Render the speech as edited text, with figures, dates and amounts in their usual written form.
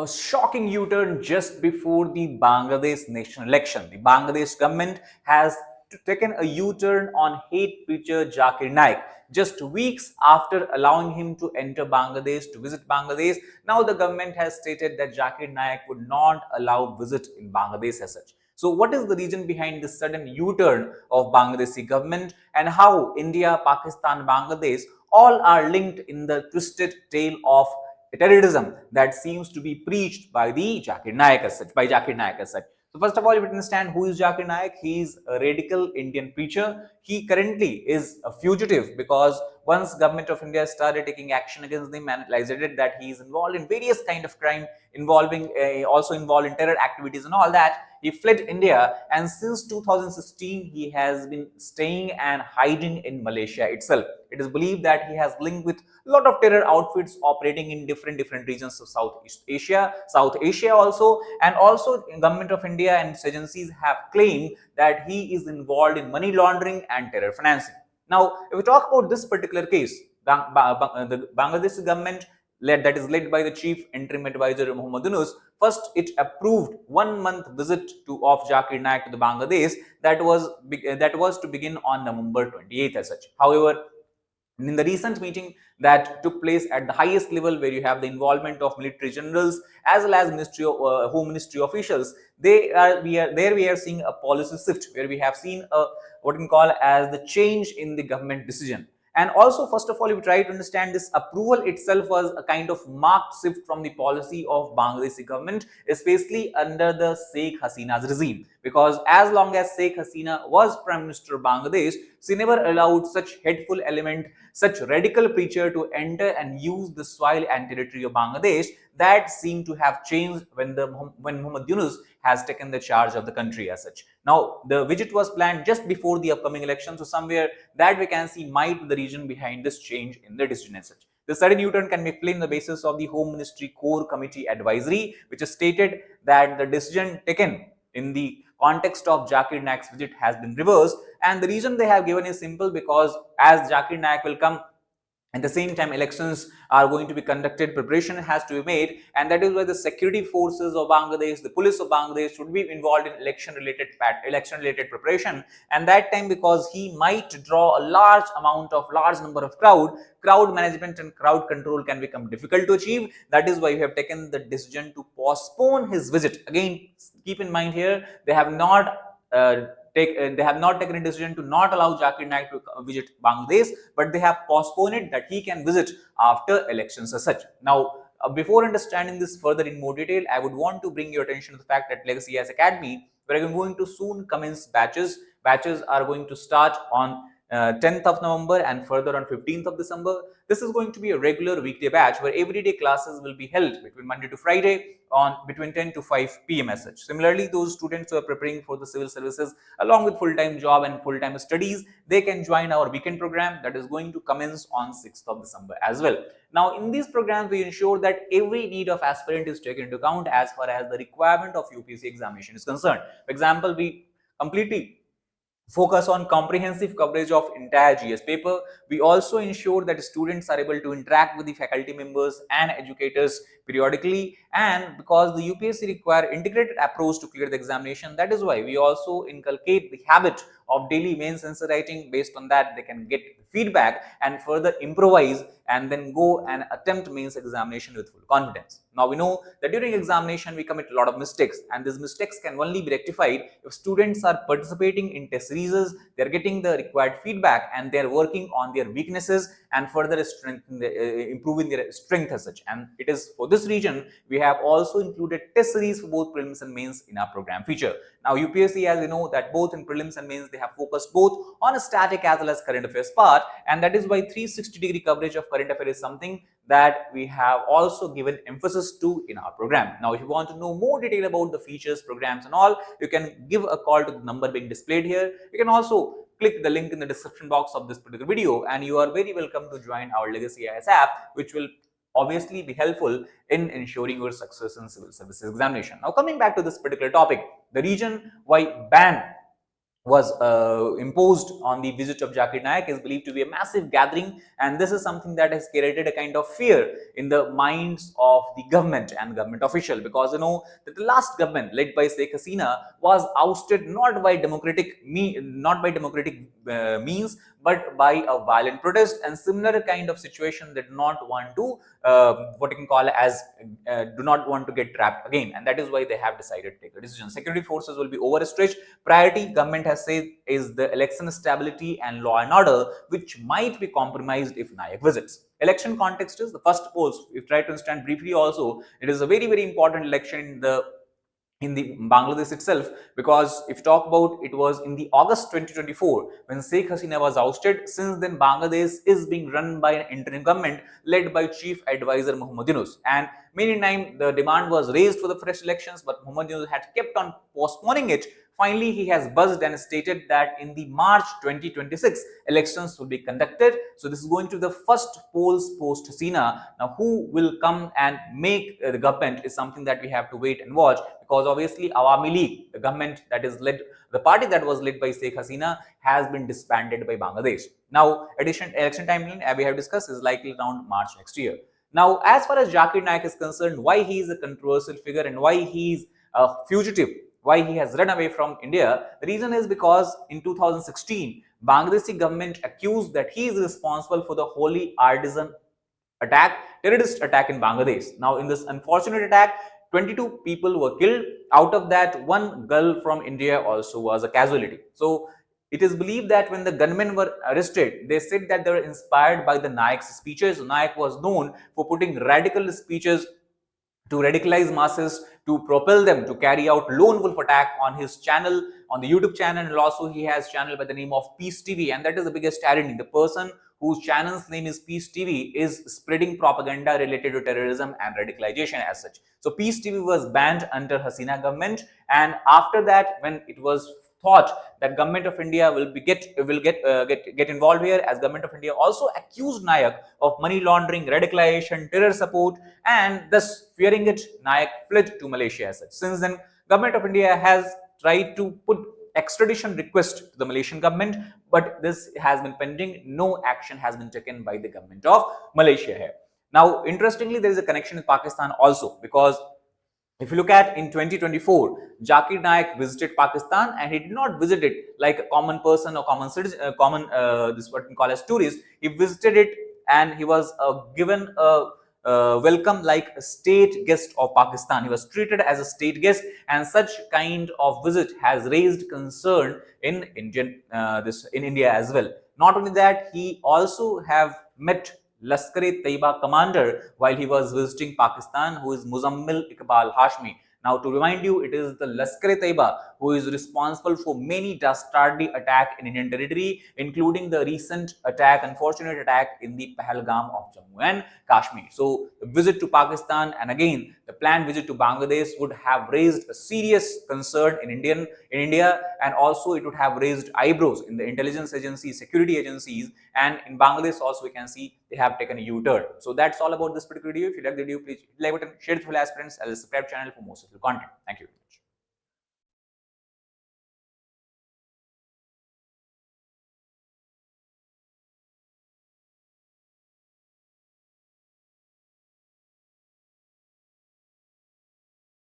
A shocking U-turn just before the Bangladesh national election. The Bangladesh government has taken a U-turn on hate preacher Zakir Naik. Just weeks after allowing him to enter Bangladesh, to visit Bangladesh, now the government has stated that Zakir Naik would not allow visit in Bangladesh as such. So what is the reason behind this sudden U-turn of Bangladeshi government, and how India, Pakistan, Bangladesh all are linked in the twisted tale of terrorism that seems to be preached by the Zakir Naik as such, by Zakir Naik as such. So first of all, you would understand who is Zakir Naik. He is a radical Indian preacher. He currently is a fugitive because once government of India started taking action against him and realized that he is involved in various kind of crime, involving also involved in terror activities and all that, he fled India, and since 2016 he has been staying and hiding in Malaysia itself. It is believed that he has linked with a lot of terror outfits operating in different regions of South Asia also, and also government of India and its agencies have claimed that he is involved in money laundering and terror financing. Now, if we talk about this particular case, the Bangladesh government that is led by the chief interim advisor Muhammad Yunus, first it approved 1 month visit of Zakir Naik to the Bangladesh that was to begin on November 28th as such. However, in the recent meeting that took place at the highest level, where you have the involvement of military generals as well as home ministry officials, we are seeing a policy shift, where we have seen a what we call as the change in the government decision. And also, first of all, if you try to understand, this approval itself was a kind of marked shift from the policy of Bangladeshi government, especially under the Sheikh Hasina's regime. Because as long as Sheikh Hasina was Prime Minister of Bangladesh, she never allowed such hateful element, such radical preacher to enter and use the soil and territory of Bangladesh. That seemed to have changed when Muhammad Yunus has taken the charge of the country as such. Now, the visit was planned just before the upcoming election, so somewhere that we can see might be the reason behind this change in the decision as such. The sudden U-turn can be explained on the basis of the Home Ministry Core Committee advisory, which has stated that the decision taken in the context of Zakir Naik's visit has been reversed, and the reason they have given is simple, because as Zakir Naik will come, at the same time elections are going to be conducted, preparation has to be made, and that is why the security forces of Bangladesh, the police of Bangladesh should be involved in election related preparation. And that time, because he might draw a large number of crowd management and crowd control can become difficult to achieve. That is why we have taken the decision to postpone his visit. Again, keep in mind here, they have not taken a decision to not allow Zakir Naik to visit Bangladesh, but they have postponed it that he can visit after elections as such. Now, before understanding this further in more detail, I would want to bring your attention to the fact that Legacy IAS Academy, we are going to soon commence batches. Batches are going to start on 10th of November and further on 15th of December. This is going to be a regular weekday batch where everyday classes will be held between Monday to Friday on between 10 to 5 p.m. as such. Similarly, those students who are preparing for the civil services along with full-time job and full-time studies, they can join our weekend program that is going to commence on 6th of December as well. Now, in these programs, we ensure that every need of aspirant is taken into account as far as the requirement of UPSC examination is concerned. For example, we completely focus on comprehensive coverage of entire GS paper. We also ensure that students are able to interact with the faculty members and educators periodically, and because the UPSC require integrated approach to clear the examination, that is why we also inculcate the habit of daily mains answer writing. Based on that, they can get feedback and further improvise and then go and attempt mains examination with full confidence. Now, we know that during examination we commit a lot of mistakes, and these mistakes can only be rectified if students are participating in test series, they are getting the required feedback, and they are working on their weaknesses and further improving their strength as such. And it is for this reason we have also included test series for both prelims and mains in our program feature. Now, UPSC, as you know, that both in prelims and mains they have focused both on a static as well as current affairs part, and that is why 360-degree coverage of current affairs is something that we have also given emphasis to in our program. Now, if you want to know more detail about the features, programs and all, you can give a call to the number being displayed here. You can also click the link in the description box of this particular video, and you are very welcome to join our Legacy IAS app, which will obviously be helpful in ensuring your success in civil services examination. Now, coming back to this particular topic, the reason why ban was imposed on the visit of Zakir Naik is believed to be a massive gathering, and this is something that has created a kind of fear in the minds of the government and government official, because you know that the last government led by Sheikh Hasina was ousted not by democratic means, but by a violent protest, and similar kind of situation did not want to what you can call as do not want to get trapped again, and that is why they have decided to take a decision. Security forces will be overstretched. Priority, government has said, is the election stability and law and order, which might be compromised if Nayak visits. Election context is the first polls. If try to understand briefly also, it is a very important election in the Bangladesh itself, because if you talk about, it was in the August 2024 when Sheikh Hasina was ousted. Since then, Bangladesh is being run by an interim government led by Chief Advisor Muhammad Yunus, and many times the demand was raised for the fresh elections, but Muhammad Yunus had kept on postponing it. Finally, he has buzzed and stated that in the March 2026 elections will be conducted. So this is going to be the first polls post Hasina. Now, who will come and make the government is something that we have to wait and watch, because obviously Awami League, the government that is led, the party that was led by Sheikh Hasina, has been disbanded by Bangladesh. Now, election timeline, as we have discussed, is likely around March next year. Now, as far as Zakir Naik is concerned, why he is a controversial figure and why he is a fugitive, why he has run away from India, the reason is because in 2016, Bangladeshi government accused that he is responsible for the Holy Artisan terrorist attack in Bangladesh. Now, in this unfortunate attack, 22 people were killed. Out of that, one girl from India also was a casualty. So, it is believed that when the gunmen were arrested, they said that they were inspired by the Naik's speeches. Naik was known for putting radical speeches to radicalize masses, to propel them to carry out lone wolf attack on his channel, on the YouTube channel, and also he has channel by the name of Peace TV, and that is the biggest irony. The person whose channel's name is Peace TV is spreading propaganda related to terrorism and radicalization as such. So Peace TV was banned under Hasina government, and after that, when it was thought that government of India will get involved here, as government of India also accused Nayak of money laundering, radicalization, terror support, and thus fearing it, Nayak fled to Malaysia as such. Since then, government of India has tried to put extradition request to the Malaysian government, but this has been pending. No action has been taken by the government of Malaysia here. Now, interestingly, there is a connection with Pakistan also, because if you look at in 2024, Zakir Naik visited Pakistan, and he did not visit it like a common person or common citizen, this is what we call as tourist. He visited it and he was given a welcome like a state guest of Pakistan. He was treated as a state guest, and such kind of visit has raised concern in India as well. Not only that, he also have met Lashkar-e-Taiba commander while he was visiting Pakistan, who is Muzammil Iqbal Hashmi. Now, to remind you, it is the Lashkar-e-Taiba who is responsible for many dastardly attacks in Indian territory, including the recent attack, unfortunate attack in the Pahalgam of Jammu and Kashmir. So, the visit to Pakistan and again the planned visit to Bangladesh would have raised a serious concern in India, and also it would have raised eyebrows in the intelligence agencies, security agencies, and in Bangladesh also we can see they have taken a U-turn. So that's all about this particular video. If you like the video, please like button, share it with aspirants, and subscribe channel for more such content. Thank you very much.